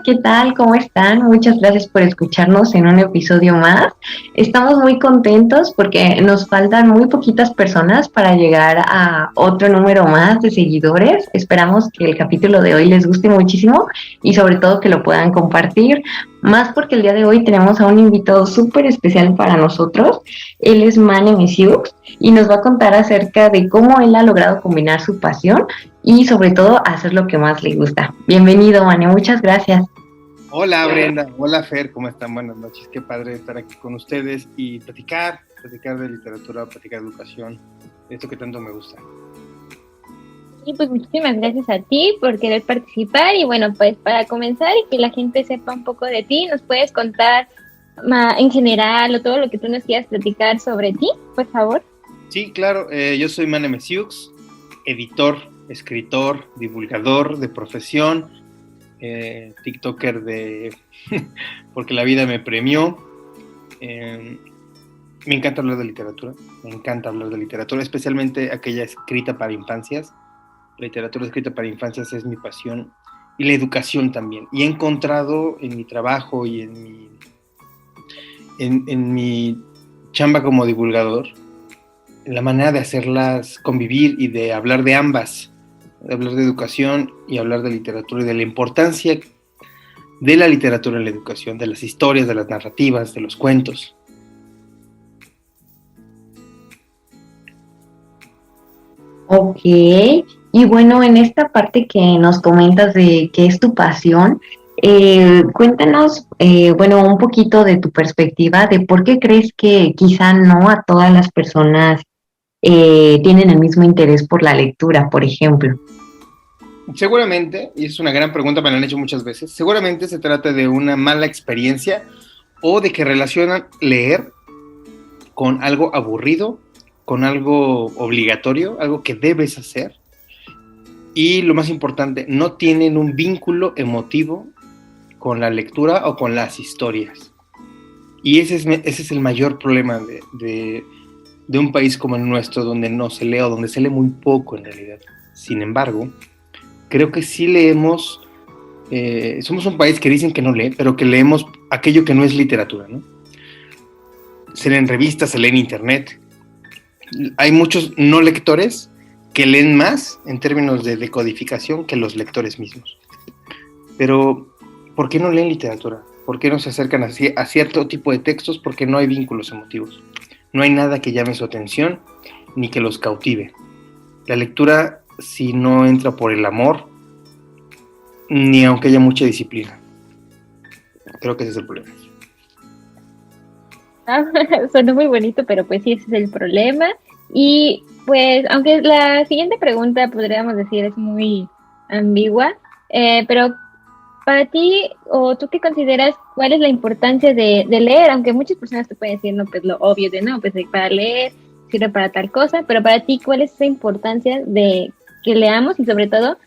¿qué tal? ¿Cómo están? Muchas gracias por escucharnos en un episodio más. Estamos muy contentos porque nos faltan muy poquitas personas para llegar a otro número más de seguidores. Esperamos que el capítulo de hoy les guste muchísimo y sobre todo que lo puedan compartir. Más porque el día de hoy tenemos a un invitado súper especial para nosotros. Él es Mane Mesiux y nos va a contar acerca de cómo él ha logrado combinar su pasión y sobre todo hacer lo que más le gusta. Bienvenido, Mane, muchas gracias. Hola Brenda, hola Fer, ¿cómo están? Buenas noches, qué padre estar aquí con ustedes y platicar de literatura, platicar de educación, esto que tanto me gusta. Y pues muchísimas gracias a ti por querer participar y bueno, pues para comenzar y que la gente sepa un poco de ti, ¿nos puedes contar en general o todo lo que tú nos quieras platicar sobre ti, por favor? Sí, claro, yo soy Mane Mesiux, editor, escritor, divulgador de profesión, TikToker porque la vida me premió. Me encanta hablar de literatura, especialmente aquella escrita para infancias. La literatura escrita para infancias es mi pasión y la educación también. Y he encontrado en mi trabajo y en mi chamba como divulgador la manera de hacerlas convivir y de hablar de ambas, de hablar de educación y hablar de literatura y de la importancia de la literatura en la educación, de las historias, de las narrativas, de los cuentos. Ok, y bueno, en esta parte que nos comentas de qué es tu pasión, cuéntanos, bueno, un poquito de tu perspectiva de por qué crees que quizá no a todas las personas tienen el mismo interés por la lectura, por ejemplo. Seguramente, y es una gran pregunta, me la han hecho muchas veces, seguramente se trata de una mala experiencia o de que relacionan leer con algo aburrido, con algo obligatorio, algo que debes hacer. Y lo más importante, no tienen un vínculo emotivo con la lectura o con las historias. Y ese es el mayor problema de un país como el nuestro, donde no se lee o donde se lee muy poco en realidad. Sin embargo, creo que sí leemos, somos un país que dicen que no lee, pero que leemos aquello que no es literatura, ¿no? Se leen revistas, se lee en internet. Hay muchos no lectores que leen más en términos de decodificación que los lectores mismos. Pero, ¿por qué no leen literatura? ¿Por qué no se acercan a cierto tipo de textos? Porque no hay vínculos emotivos. No hay nada que llame su atención ni que los cautive. La lectura, si no entra por el amor, ni aunque haya mucha disciplina. Creo que ese es el problema. Suena muy bonito, pero pues sí, ese es el problema. Y pues, aunque la siguiente pregunta podríamos decir es muy ambigua, pero para ti, o tú qué consideras, ¿cuál es la importancia de leer? Aunque muchas personas te pueden decir, no, pues lo obvio de no, pues para leer sirve para tal cosa, pero para ti, ¿cuál es esa importancia de que leamos y sobre todo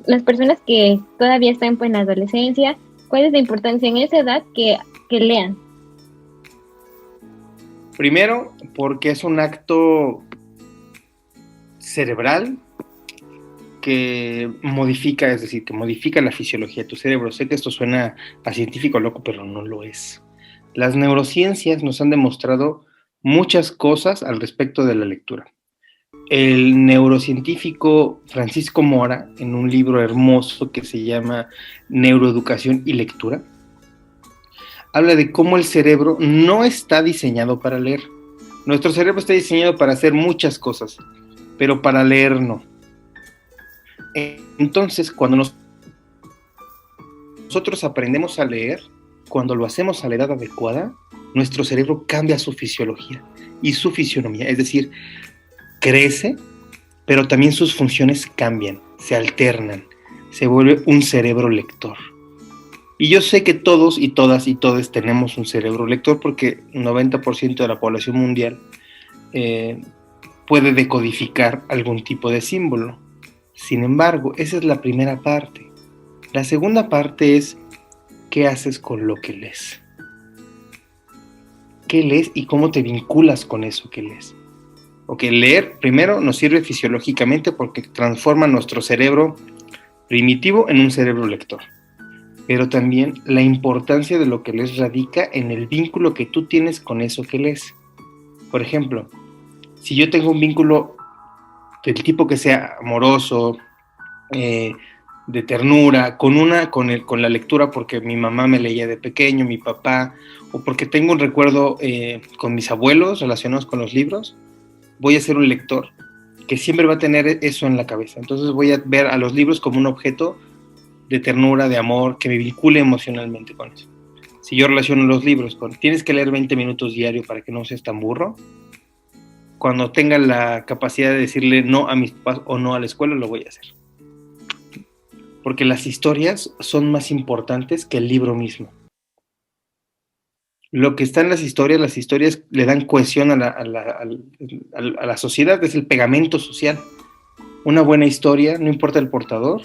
las personas que todavía están pues, en la adolescencia, cuál es la importancia en esa edad que lean? Primero, porque es un acto cerebral que modifica, es decir, que modifica la fisiología de tu cerebro. Sé que esto suena a científico loco, pero no lo es. Las neurociencias nos han demostrado muchas cosas al respecto de la lectura. El neurocientífico Francisco Mora, en un libro hermoso que se llama Neuroeducación y Lectura, habla de cómo el cerebro no está diseñado para leer. Nuestro cerebro está diseñado para hacer muchas cosas, pero para leer no. Entonces, cuando nosotros aprendemos a leer, cuando lo hacemos a la edad adecuada, nuestro cerebro cambia su fisiología y su fisionomía, es decir, crece, pero también sus funciones cambian, se alternan, se vuelve un cerebro lector. Y yo sé que todos y todas y todes tenemos un cerebro lector porque 90% de la población mundial puede decodificar algún tipo de símbolo. Sin embargo, esa es la primera parte. La segunda parte es ¿qué haces con lo que lees? ¿Qué lees y cómo te vinculas con eso que lees? Ok, leer primero nos sirve fisiológicamente porque transforma nuestro cerebro primitivo en un cerebro lector. pero también la importancia de lo que lees radica en el vínculo que tú tienes con eso que lees. Por ejemplo, si yo tengo un vínculo del tipo que sea amoroso, de ternura, con la lectura, porque mi mamá me leía de pequeño, mi papá, o porque tengo un recuerdo con mis abuelos relacionados con los libros, voy a ser un lector que siempre va a tener eso en la cabeza. Entonces voy a ver a los libros como un objeto de ternura, de amor, que me vincule emocionalmente con eso. Si yo relaciono los libros con tienes que leer 20 minutos diario para que no seas tan burro, cuando tenga la capacidad de decirle no a mis papás o no a la escuela, lo voy a hacer. Porque las historias son más importantes que el libro mismo. Lo que está en las historias le dan cohesión a la sociedad, es el pegamento social. Una buena historia, no importa el portador,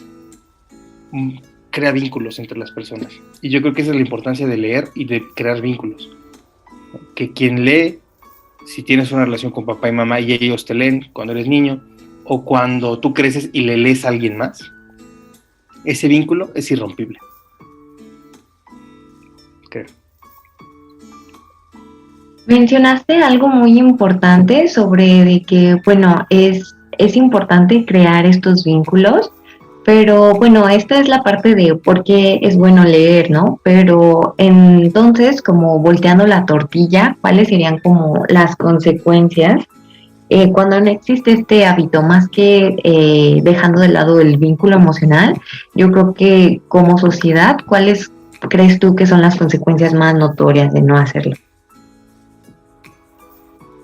crea vínculos entre las personas. Y yo creo que esa es la importancia de leer y de crear vínculos. Que quien lee, si tienes una relación con papá y mamá y ellos te leen cuando eres niño, o cuando tú creces y le lees a alguien más, ese vínculo es irrompible. Creo. Mencionaste algo muy importante sobre de que, bueno, es importante crear estos vínculos, pero bueno, esta es la parte de por qué es bueno leer, ¿no? Pero entonces, como volteando la tortilla, ¿cuáles serían como las consecuencias cuando no existe este hábito, más que dejando de lado el vínculo emocional? Yo creo que como sociedad, ¿cuáles crees tú que son las consecuencias más notorias de no hacerlo?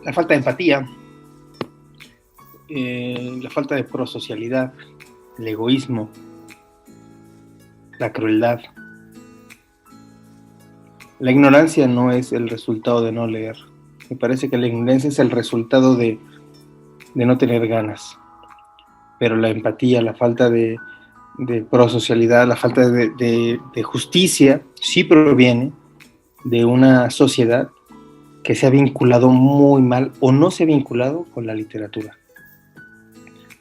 La falta de empatía, la falta de prosocialidad, el egoísmo, la crueldad. La ignorancia no es el resultado de no leer. Me parece que la ignorancia es el resultado de no tener ganas. Pero la empatía, la falta de prosocialidad, la falta de justicia, sí proviene de una sociedad que se ha vinculado muy mal o no se ha vinculado con la literatura.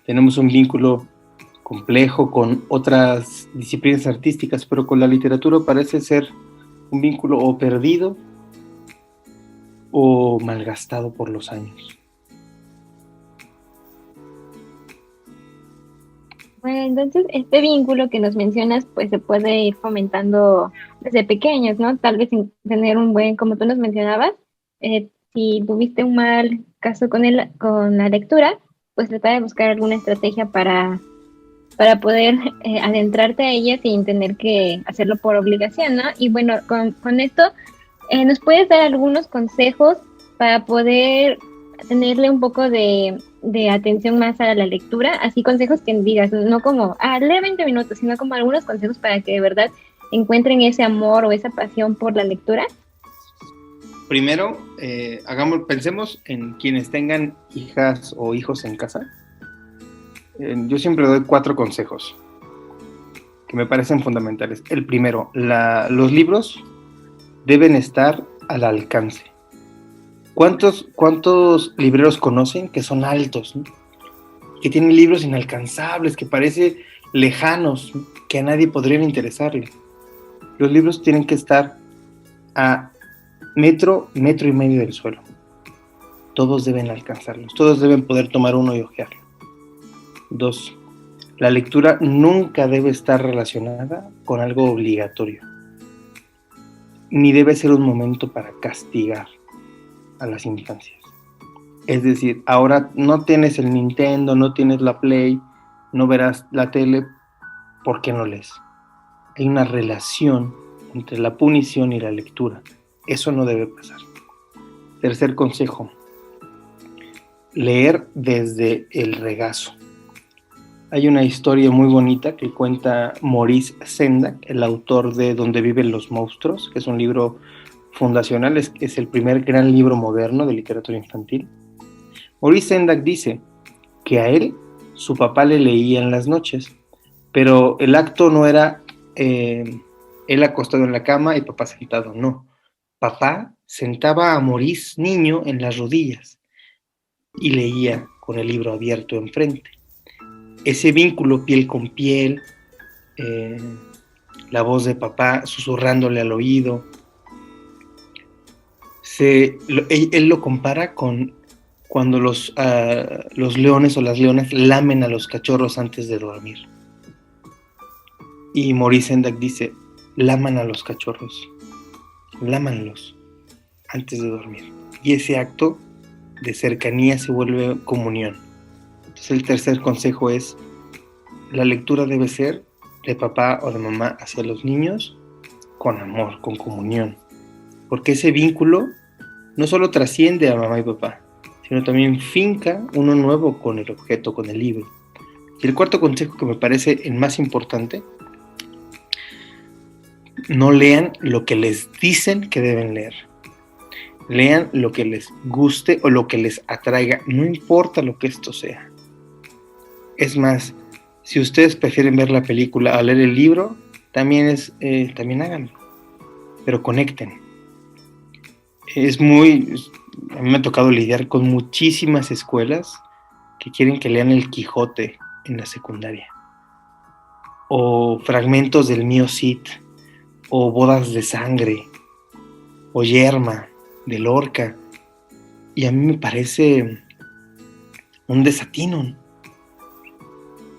Tenemos un vínculo complejo con otras disciplinas artísticas, pero con la literatura parece ser un vínculo o perdido o malgastado por los años. Bueno, entonces este vínculo que nos mencionas, pues se puede ir fomentando desde pequeños, ¿no? Tal vez sin tener un buen, como tú nos mencionabas, si tuviste un mal caso con la lectura, pues tratar de buscar alguna estrategia para poder adentrarte a ella sin tener que hacerlo por obligación, ¿no? Y bueno, con esto, ¿nos puedes dar algunos consejos para poder tenerle un poco de atención más a la lectura? Así consejos que digas, no como, lee 20 minutos, sino como algunos consejos para que de verdad encuentren ese amor o esa pasión por la lectura. Primero, pensemos en quienes tengan hijas o hijos en casa. Yo siempre doy 4 consejos que me parecen fundamentales. El primero, los libros deben estar al alcance. ¿Cuántos libreros conocen que son altos, ¿no? Que tienen libros inalcanzables, que parecen lejanos, que a nadie podrían interesarle? Los libros tienen que estar a metro y medio del suelo. Todos deben alcanzarlos, todos deben poder tomar uno y hojearlo. 2. La lectura nunca debe estar relacionada con algo obligatorio, ni debe ser un momento para castigar a las infancias. Es decir, ahora no tienes el Nintendo, no tienes la Play, no verás la tele, ¿por qué no lees? Hay una relación entre la punición y la lectura. Eso no debe pasar. Tercer consejo, leer desde el regazo. Hay una historia muy bonita que cuenta Maurice Sendak, el autor de Donde viven los monstruos, que es un libro fundacional, es el primer gran libro moderno de literatura infantil. Maurice Sendak dice que a él su papá le leía en las noches, pero el acto no era él acostado en la cama y papá sentado, no. Papá sentaba a Maurice niño en las rodillas y leía con el libro abierto enfrente. Ese vínculo piel con piel, la voz de papá susurrándole al oído. Él lo compara con cuando los leones o las leonas lamen a los cachorros antes de dormir. Y Maurice Sendak dice, laman a los cachorros, lámanlos antes de dormir. Y ese acto de cercanía se vuelve comunión. Entonces el tercer consejo es, la lectura debe ser de papá o de mamá hacia los niños con amor, con comunión. Porque ese vínculo no solo trasciende a mamá y papá, sino también finca uno nuevo con el objeto, con el libro. Y el cuarto consejo, que me parece el más importante, no lean lo que les dicen que deben leer. Lean lo que les guste o lo que les atraiga, no importa lo que esto sea. Es más, si ustedes prefieren ver la película o leer el libro, también háganlo, pero conecten. A mí me ha tocado lidiar con muchísimas escuelas que quieren que lean El Quijote en la secundaria, o fragmentos del Mío Cid, o Bodas de Sangre, o Yerma, de Lorca, y a mí me parece un desatino.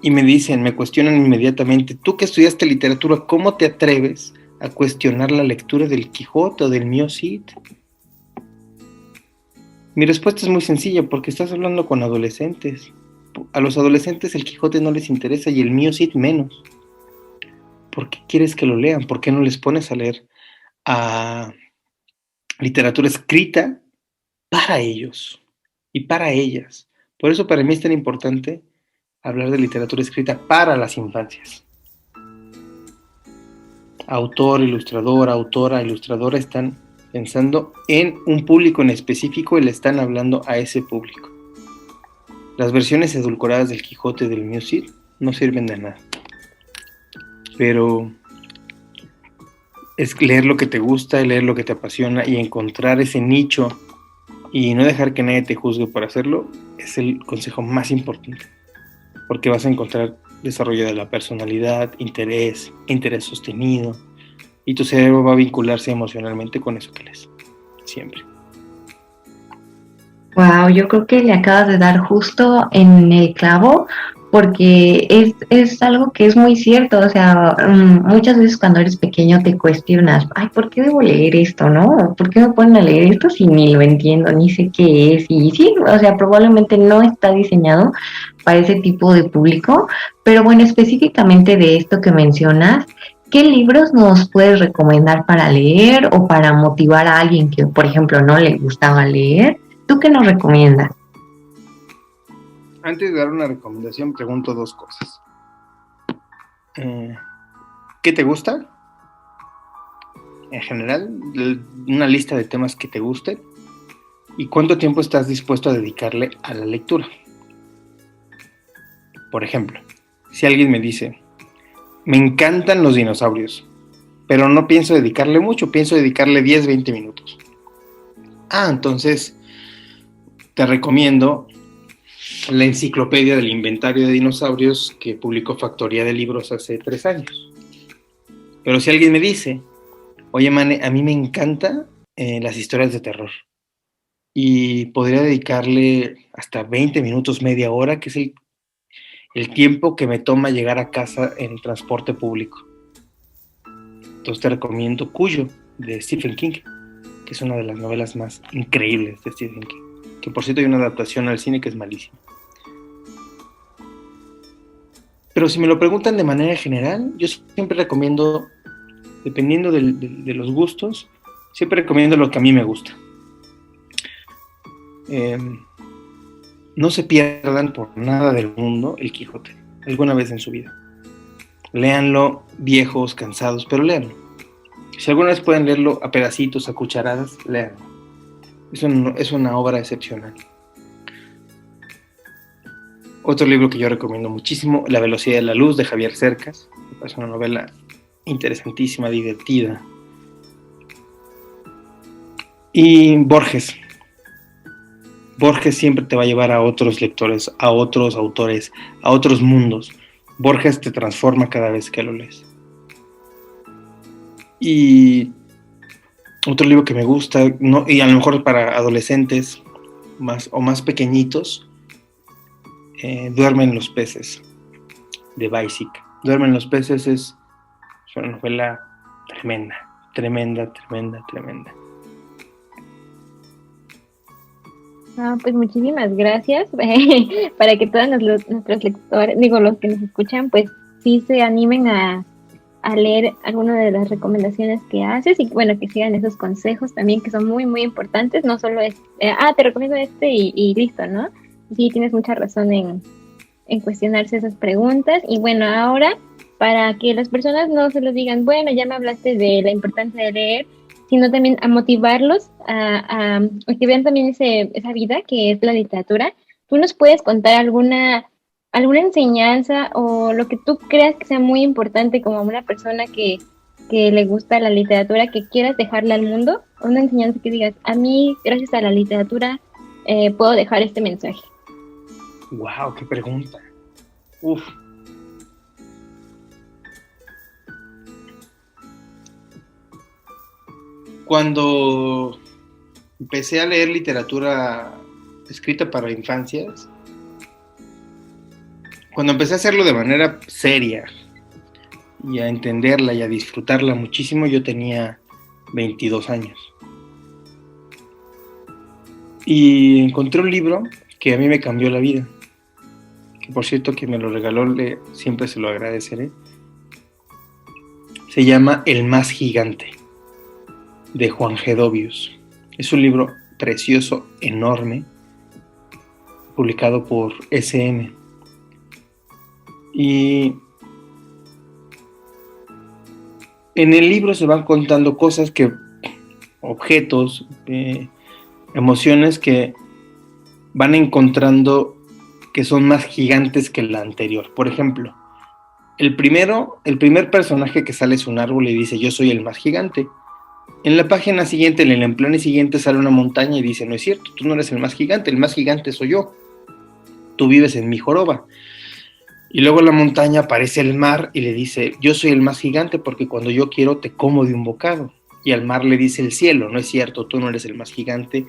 Y me cuestionan inmediatamente, tú que estudiaste literatura, ¿cómo te atreves a cuestionar la lectura del Quijote o del Mío Cid? Mi respuesta es muy sencilla, porque estás hablando con adolescentes. A los adolescentes el Quijote no les interesa y el Mío Cid menos. ¿Por qué quieres que lo lean? ¿Por qué no les pones a leer a literatura escrita para ellos y para ellas? Por eso para mí es tan importante hablar de literatura escrita para las infancias. Autor, ilustradora, autora, ilustradora están pensando en un público en específico y le están hablando a ese público. Las versiones edulcoradas del Quijote y del Mío Cid no sirven de nada. Pero es leer lo que te gusta, leer lo que te apasiona y encontrar ese nicho y no dejar que nadie te juzgue por hacerlo es el consejo más importante, porque vas a encontrar desarrollo de la personalidad, interés sostenido, y tu cerebro va a vincularse emocionalmente con eso que lees, siempre. Wow, yo creo que le acabas de dar justo en el clavo, porque es algo que es muy cierto. O sea, muchas veces cuando eres pequeño te cuestionas, ay, ¿por qué debo leer esto, no? ¿Por qué me ponen a leer esto si ni lo entiendo, ni sé qué es? Y sí, o sea, probablemente no está diseñado para ese tipo de público, pero bueno, específicamente de esto que mencionas, ¿qué libros nos puedes recomendar para leer o para motivar a alguien que, por ejemplo, no le gustaba leer? ¿Tú qué nos recomiendas? Antes de dar una recomendación, pregunto dos cosas. ¿Qué te gusta? En general, una lista de temas que te gusten. ¿Y cuánto tiempo estás dispuesto a dedicarle a la lectura? Por ejemplo, si alguien me dice, me encantan los dinosaurios, pero no pienso dedicarle mucho, pienso dedicarle 10, 20 minutos. Entonces te recomiendo la enciclopedia del inventario de dinosaurios que publicó Factoría de Libros hace 3 años. Pero si alguien me dice, oye, Mane, a mí me encantan las historias de terror y podría dedicarle hasta 20 minutos, media hora, que es el tiempo que me toma llegar a casa en el transporte público. Entonces te recomiendo Cuyo, de Stephen King, que es una de las novelas más increíbles de Stephen King, que por cierto hay una adaptación al cine que es malísima. Pero si me lo preguntan de manera general, yo siempre recomiendo, dependiendo de los gustos, siempre recomiendo lo que a mí me gusta. No se pierdan por nada del mundo El Quijote, alguna vez en su vida. Léanlo, viejos, cansados, pero léanlo. Si alguna vez pueden leerlo a pedacitos, a cucharadas, léanlo. Es una obra excepcional. Otro libro que yo recomiendo muchísimo, La velocidad de la luz, de Javier Cercas. Es una novela interesantísima, divertida. Y Borges. Borges siempre te va a llevar a otros lectores, a otros autores, a otros mundos. Borges te transforma cada vez que lo lees. Y otro libro que me gusta, no, y a lo mejor para adolescentes más pequeñitos, Duermen los peces, de Basic. Duermen los peces es una novela tremenda, tremenda, tremenda, tremenda. Pues muchísimas gracias para que todos nuestros lectores, digo, los que nos escuchan, pues sí se animen a leer alguna de las recomendaciones que haces y bueno, que sigan esos consejos también que son muy, muy importantes. No solo es, te recomiendo este y listo, ¿no? Sí, tienes mucha razón en cuestionarse esas preguntas. Y bueno, ahora, para que las personas no se los digan, bueno, ya me hablaste de la importancia de leer, sino también a motivarlos a que vean también esa vida que es la literatura. ¿Tú nos puedes contar alguna enseñanza o lo que tú creas que sea muy importante como una persona que le gusta la literatura, que quieras dejarle al mundo? Una enseñanza que digas, a mí, gracias a la literatura, puedo dejar este mensaje. ¡Wow! ¡Qué pregunta! Uf. Cuando empecé a leer literatura escrita para infancias, cuando empecé a hacerlo de manera seria y a entenderla y a disfrutarla muchísimo, yo tenía 22 años. Y encontré un libro que a mí me cambió la vida. Que por cierto, que me lo regaló, siempre se lo agradeceré. Se llama El más gigante, de Juan Gedovius. Es un libro precioso, enorme, publicado por SM. Y en el libro se van contando cosas objetos, emociones que van encontrando que son más gigantes que la anterior. Por ejemplo, el primer personaje que sale es un árbol y dice, yo soy el más gigante. En la página siguiente, en el emplane siguiente, sale una montaña y dice, no es cierto, tú no eres el más gigante soy yo. Tú vives en mi joroba. Y luego en la montaña aparece el mar y le dice, yo soy el más gigante porque cuando yo quiero te como de un bocado. Y al mar le dice el cielo, no es cierto, tú no eres el más gigante,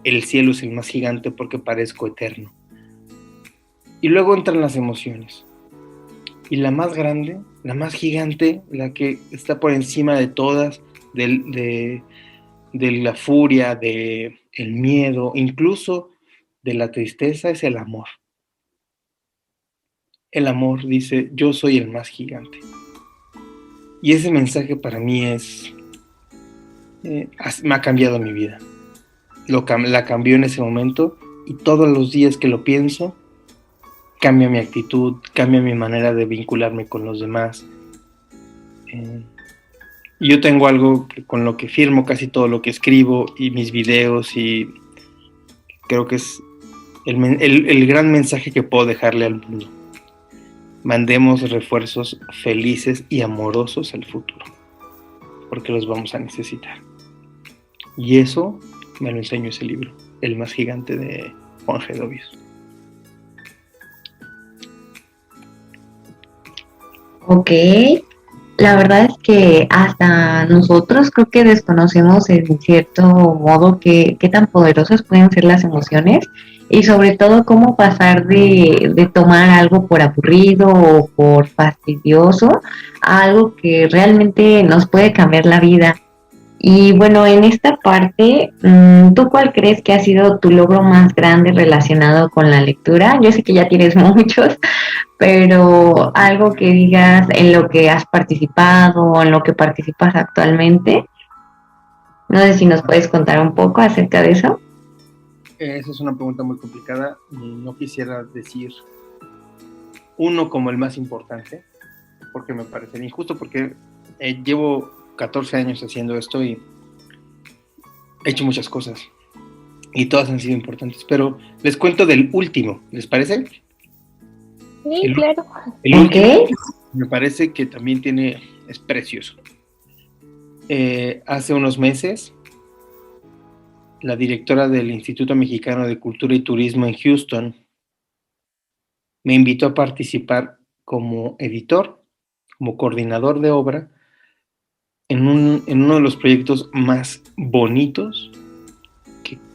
el cielo es el más gigante porque parezco eterno. Y luego entran las emociones. Y la más grande, la más gigante, la que está por encima de todas, de la furia, del miedo, incluso de la tristeza, es el amor. El amor dice, yo soy el más gigante. Y ese mensaje para mí me ha cambiado mi vida. La cambió en ese momento y todos los días que lo pienso, cambia mi actitud, cambia mi manera de vincularme con los demás. Yo tengo algo con lo que firmo casi todo lo que escribo y mis videos y creo que es el gran mensaje que puedo dejarle al mundo. Mandemos refuerzos felices y amorosos al futuro, porque los vamos a necesitar. Y eso me lo enseñó ese libro, El más gigante, de Juan Gedovius. Ok, la verdad es que hasta nosotros creo que desconocemos en cierto modo qué tan poderosas pueden ser las emociones y sobre todo cómo pasar de tomar algo por aburrido o por fastidioso a algo que realmente nos puede cambiar la vida. Y bueno, en esta parte, ¿tú cuál crees que ha sido tu logro más grande relacionado con la lectura? Yo sé que ya tienes muchos, pero algo que digas en lo que has participado o en lo que participas actualmente. No sé si nos puedes contar un poco acerca de eso. Esa es una pregunta muy complicada y no quisiera decir uno como el más importante, porque me parece injusto, porque llevo 14 años haciendo esto y he hecho muchas cosas y todas han sido importantes, pero les cuento del último, ¿les parece? Sí, claro. El Ok. último me parece que también es precioso. Hace unos meses, la directora del Instituto Mexicano de Cultura y Turismo en Houston me invitó a participar como editor, como coordinador de obra en uno de los proyectos más bonitos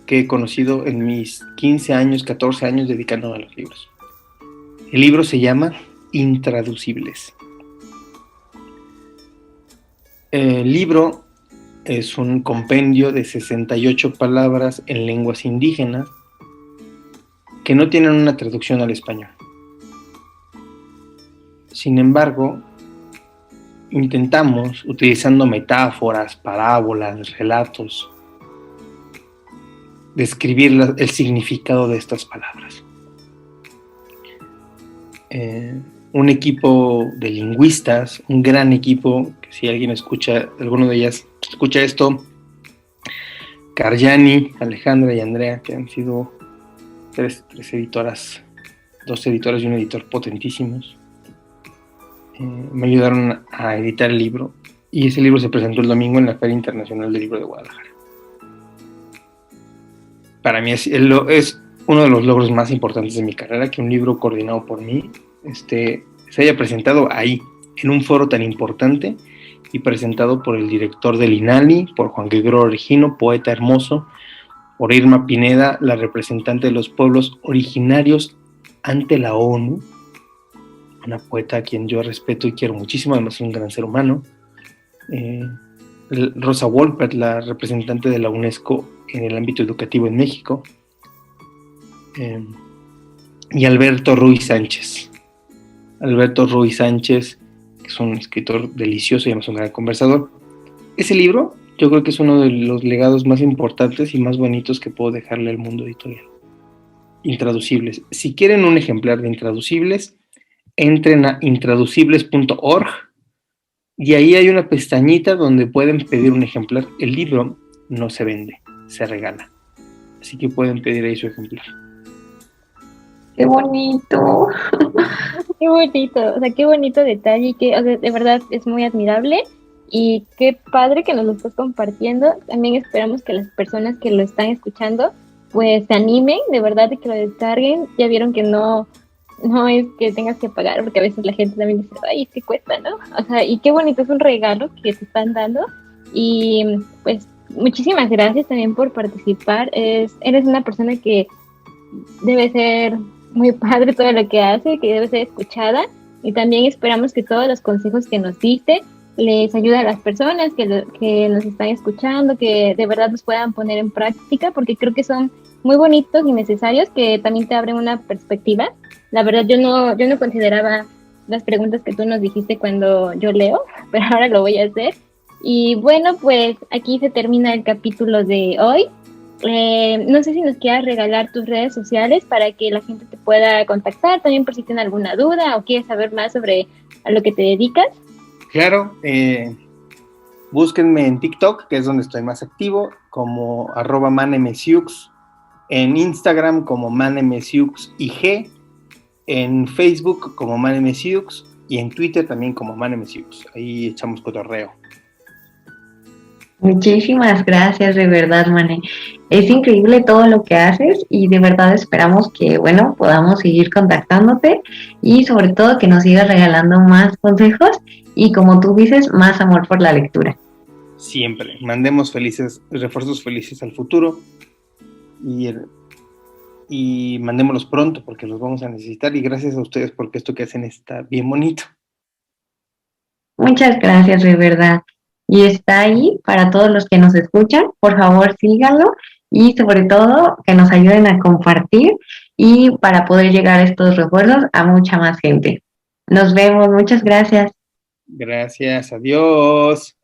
que he conocido en mis 15 años, 14 años dedicándome a los libros. El libro se llama Intraducibles. El libro es un compendio de 68 palabras en lenguas indígenas que no tienen una traducción al español. Sin embargo, intentamos, utilizando metáforas, parábolas, relatos, describir el significado de estas palabras. Un equipo de lingüistas, un gran equipo, que si alguien escucha, alguno de ellas escucha esto, Karyani, Alejandra y Andrea, que han sido tres editoras, 2 editoras y un editor potentísimos, me ayudaron a editar el libro, y ese libro se presentó el domingo en la Feria Internacional del Libro de Guadalajara. Para mí es uno de los logros más importantes de mi carrera, que un libro coordinado por mí se haya presentado ahí, en un foro tan importante, y presentado por el director del INALI, por Juan Gregorio Regino, poeta hermoso, por Irma Pineda, la representante de los pueblos originarios ante la ONU, una poeta a quien yo respeto y quiero muchísimo, además es un gran ser humano, Rosa Wolpert, la representante de la UNESCO en el ámbito educativo en México, y Alberto Ruiz Sánchez. Alberto Ruiz Sánchez, que es un escritor delicioso y además un gran conversador. Ese libro yo creo que es uno de los legados más importantes y más bonitos que puedo dejarle al mundo editorial. Intraducibles. Si quieren un ejemplar de Intraducibles, entren a intraducibles.org y ahí hay una pestañita donde pueden pedir un ejemplar. El libro no se vende, se regala. Así que pueden pedir ahí su ejemplar. ¡Qué bonito! Qué bonito, o sea, qué bonito detalle, que, o sea, de verdad es muy admirable y qué padre que nos lo estás compartiendo. También esperamos que las personas que lo están escuchando pues se animen, de verdad, de que lo descarguen. Ya vieron que no es que tengas que pagar, porque a veces la gente también dice, ay, es que cuesta, ¿no? O sea, y qué bonito, es un regalo que te están dando. Y pues muchísimas gracias también por participar. Eres una persona que debe ser muy padre todo lo que hace, que debe ser escuchada, y también esperamos que todos los consejos que nos diste les ayuden a las personas que nos están escuchando, que de verdad los puedan poner en práctica, porque creo que son muy bonitos y necesarios, que también te abren una perspectiva. La verdad, yo no consideraba las preguntas que tú nos dijiste cuando yo leo, pero ahora lo voy a hacer. Y bueno, pues aquí se termina el capítulo de hoy. No sé si nos quieras regalar tus redes sociales para que la gente te pueda contactar, también por si tienen alguna duda o quieres saber más sobre a lo que te dedicas. Claro, búsquenme en TikTok, que es donde estoy más activo, como @manemesiux, en Instagram como manemesiuxig, en Facebook como manemesiux y en Twitter también como manemesiux. Ahí echamos cotorreo. Muchísimas gracias, de verdad, Mane. Es increíble todo lo que haces y de verdad esperamos que, bueno, podamos seguir contactándote y sobre todo que nos sigas regalando más consejos y, como tú dices, más amor por la lectura. Siempre. Mandemos refuerzos felices al futuro y mandémoslos pronto porque los vamos a necesitar, y gracias a ustedes porque esto que hacen está bien bonito. Muchas gracias, de verdad. Y está ahí para todos los que nos escuchan. Por favor, síganlo y sobre todo que nos ayuden a compartir y para poder llegar estos refuerzos a mucha más gente. Nos vemos. Muchas gracias. Gracias. Adiós.